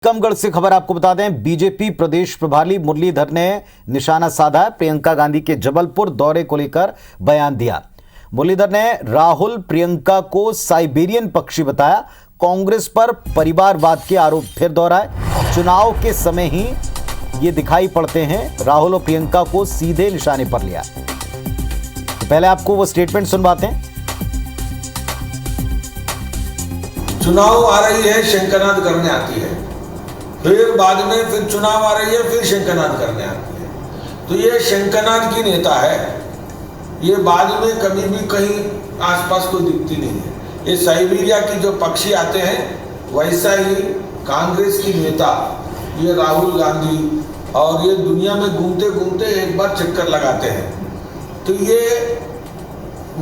टीकमगढ़ से खबर आपको बता दें, बीजेपी प्रदेश प्रभारी मुरलीधर ने निशाना साधा है। प्रियंका गांधी के जबलपुर दौरे को लेकर बयान दिया। मुरलीधर ने राहुल प्रियंका को साइबेरियन पक्षी बताया। कांग्रेस पर परिवारवाद के आरोप फिर दोहराए। चुनाव के समय ही ये दिखाई पड़ते हैं। राहुल और प्रियंका को सीधे निशाने पर लिया। तो पहले आपको वो स्टेटमेंट सुनवाते हैं। चुनाव आ रही है, शंखनाद करने आती है, फिर बाद में फिर चुनाव आ रही है, फिर शंखनाद करने आती है। तो ये शंखनाद की नेता है। ये बाद में कभी भी कहीं आसपास कोई दिखती नहीं है। ये साइबेरिया की जो पक्षी आते हैं, वैसा ही कांग्रेस की नेता ये राहुल गांधी और ये दुनिया में घूमते घूमते एक बार चक्कर लगाते हैं। तो ये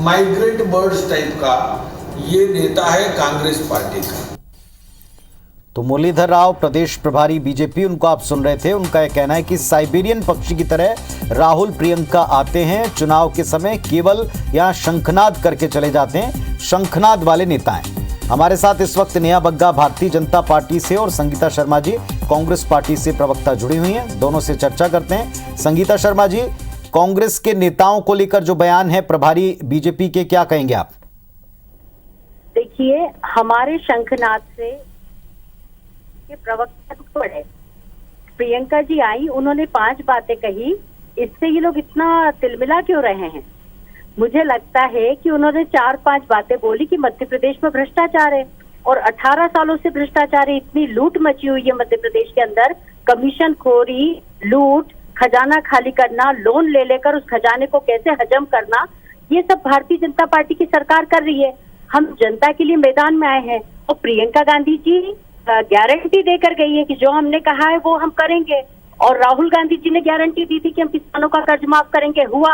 माइग्रेंट बर्ड्स टाइप का ये नेता है कांग्रेस पार्टी का। तो मुरलीधर राव प्रदेश प्रभारी बीजेपी, उनको आप सुन रहे थे। उनका यह कहना है कि साइबेरियन पक्षी की तरह राहुल प्रियंका आते हैं, चुनाव के समय केवल यहां शंखनाद करके चले जाते हैं। शंखनाद वाले नेता हैं। हमारे साथ इस वक्त नेहा बग्गा भारतीय जनता पार्टी से और संगीता शर्मा जी कांग्रेस पार्टी से प्रवक्ता जुड़ी हुई हैं। दोनों से चर्चा करते हैं। संगीता शर्मा जी, कांग्रेस के नेताओं को लेकर जो बयान है प्रभारी बीजेपी के, क्या कहेंगे आप? देखिए, हमारे शंखनाद से के प्रवक्ता पड़े, प्रियंका जी आई, उन्होंने 5 बातें कही। इससे ये लोग इतना तिलमिला क्यों रहे हैं? मुझे लगता है कि उन्होंने 4-5 बातें बोली कि मध्य प्रदेश में भ्रष्टाचार है और 18 सालों से भ्रष्टाचार है। इतनी लूट मची हुई है मध्य प्रदेश के अंदर, कमीशन खोरी, लूट, खजाना खाली करना, लोन ले लेकर उस खजाने को कैसे हजम करना, ये सब भारतीय जनता पार्टी की सरकार कर रही है। हम जनता के लिए मैदान में आए हैं और प्रियंका गांधी जी गारंटी देकर गई है कि जो हमने कहा है वो हम करेंगे। और राहुल गांधी जी ने गारंटी दी थी कि हम किसानों का कर्ज माफ करेंगे। हुआ?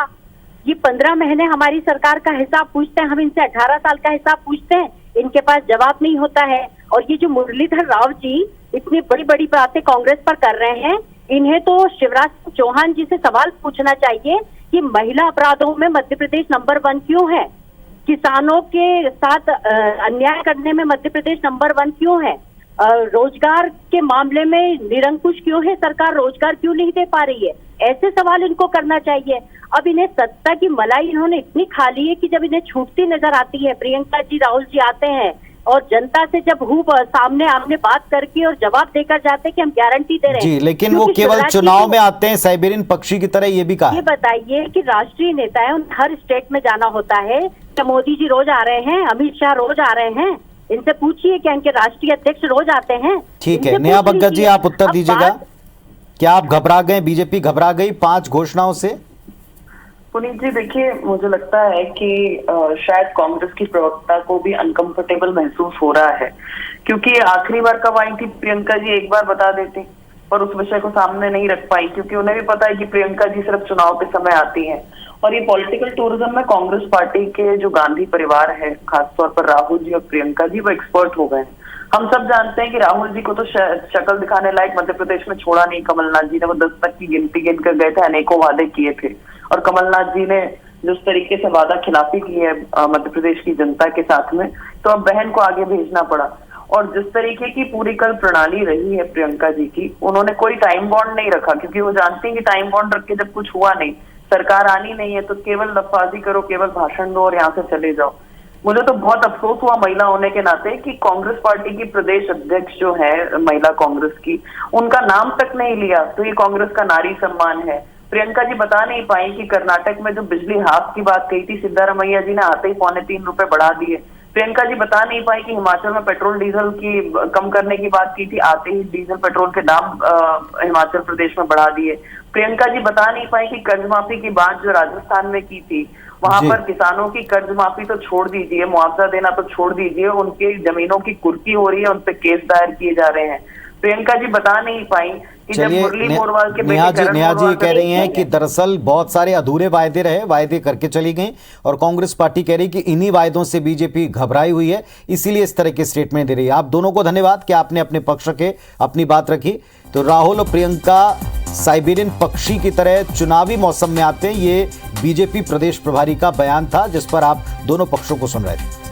ये 15 महीने हमारी सरकार का हिसाब पूछते हैं, हम इनसे 18 साल का हिसाब पूछते हैं, इनके पास जवाब नहीं होता है। और ये जो मुरलीधर राव जी इतनी बड़ी बड़ी बातें कांग्रेस पर कर रहे हैं, इन्हें तो शिवराज सिंह चौहान जी से सवाल पूछना चाहिए कि महिला अपराधों में मध्य प्रदेश नंबर 1 क्यों है? किसानों के साथ अन्याय करने में मध्य प्रदेश नंबर 1 क्यों है? रोजगार के मामले में निरंकुश क्यों है सरकार? रोजगार क्यों नहीं दे पा रही है? ऐसे सवाल इनको करना चाहिए। अब इन्हें सत्ता की मलाई इन्होंने इतनी खा ली है कि जब इन्हें छूटती नजर आती है, प्रियंका जी राहुल जी आते हैं और जनता से जब सामने आमने बात करके और जवाब देकर जाते हैं कि हम गारंटी दे रहे हैं जी, लेकिन वो केवल चुनाव में आते हैं साइबेरियन पक्षी की तरह, ये भी कहा। ये बताइए कि राष्ट्रीय नेता है, हर स्टेट में जाना होता है। क्या मोदी जी रोज आ रहे हैं? अमित शाह रोज आ रहे हैं? इनसे पूछिए क्या इनके राष्ट्रीय अध्यक्ष रोज आते हैं? ठीक है, नेहा बग्गा जी आप उत्तर दीजिएगा। क्या आप घबरा गए, बीजेपी घबरा गई 5 घोषणाओं से? पुनीत जी, देखिए, मुझे लगता है कि शायद कांग्रेस की प्रवक्ता को भी अनकंफर्टेबल महसूस हो रहा है, क्योंकि आखिरी बार कब आई थी प्रियंका जी एक बार बता देती, पर उस विषय को सामने नहीं रख पाई, क्योंकि उन्हें भी पता है कि प्रियंका जी सिर्फ चुनाव के समय आती हैं। और ये पॉलिटिकल टूरिज्म में कांग्रेस पार्टी के जो गांधी परिवार है, खासतौर पर राहुल जी और प्रियंका जी, वो एक्सपर्ट हो गए हैं। हम सब जानते हैं कि राहुल जी को तो शक्ल दिखाने लायक मध्य प्रदेश में छोड़ा नहीं कमलनाथ जी ने। वो 10 तक की गिनती गिनकर गए थे, अनेकों वादे किए थे और कमलनाथ जी ने जिस तरीके से वादा खिलाफी की है मध्य प्रदेश की जनता के साथ में, तो अब बहन को आगे भेजना पड़ा। और जिस तरीके की पूरी कल प्रणाली रही है प्रियंका जी की, उन्होंने कोई टाइम बॉन्ड नहीं रखा, क्योंकि वो जानती है कि टाइम बॉन्ड रख के जब कुछ हुआ नहीं, सरकार आनी नहीं है, तो केवल लफाजी करो, केवल भाषण दो और यहाँ से चले जाओ। मुझे तो बहुत अफसोस हुआ महिला होने के नाते कि कांग्रेस पार्टी की प्रदेश अध्यक्ष जो है महिला कांग्रेस की, उनका नाम तक नहीं लिया। तो ये कांग्रेस का नारी सम्मान है। प्रियंका जी बता नहीं पाई कि कर्नाटक में जो बिजली हाफ की बात कही थी, सिद्धारमैया जी ने आते ही 3.25 रुपए बढ़ा दिए। प्रियंका जी बता नहीं पाई कि हिमाचल में पेट्रोल डीजल की कम करने की बात की थी, आते ही डीजल पेट्रोल के दाम हिमाचल प्रदेश में बढ़ा दिए। प्रियंका जी बता नहीं पाई कि कर्ज माफी की बात जो राजस्थान में की थी, वहां पर किसानों की कर्ज माफी तो छोड़ दीजिए, मुआवजा देना तो छोड़ दीजिए, उनके जमीनों की कुर्की हो रही है, उन पर केस दायर किए जा रहे हैं। प्रियंका जी बता नहीं पाई कि जब मुरली मोरवाल के नेहा जी कह रही हैं कि दरअसल बहुत सारे अधूरे वायदे रहे, वायदे करके चली गई और कांग्रेस पार्टी कह रही कि इन्हीं वायदों से बीजेपी घबराई हुई है, इसीलिए इस तरह के स्टेटमेंट दे रही है। आप दोनों को धन्यवाद कि आपने अपने पक्ष के अपनी बात रखी। तो राहुल और प्रियंका साइबेरियन पक्षी की तरह चुनावी मौसम में आते हैं, ये बीजेपी प्रदेश प्रभारी का बयान था, जिस पर आप दोनों पक्षों को सुन रहे थे।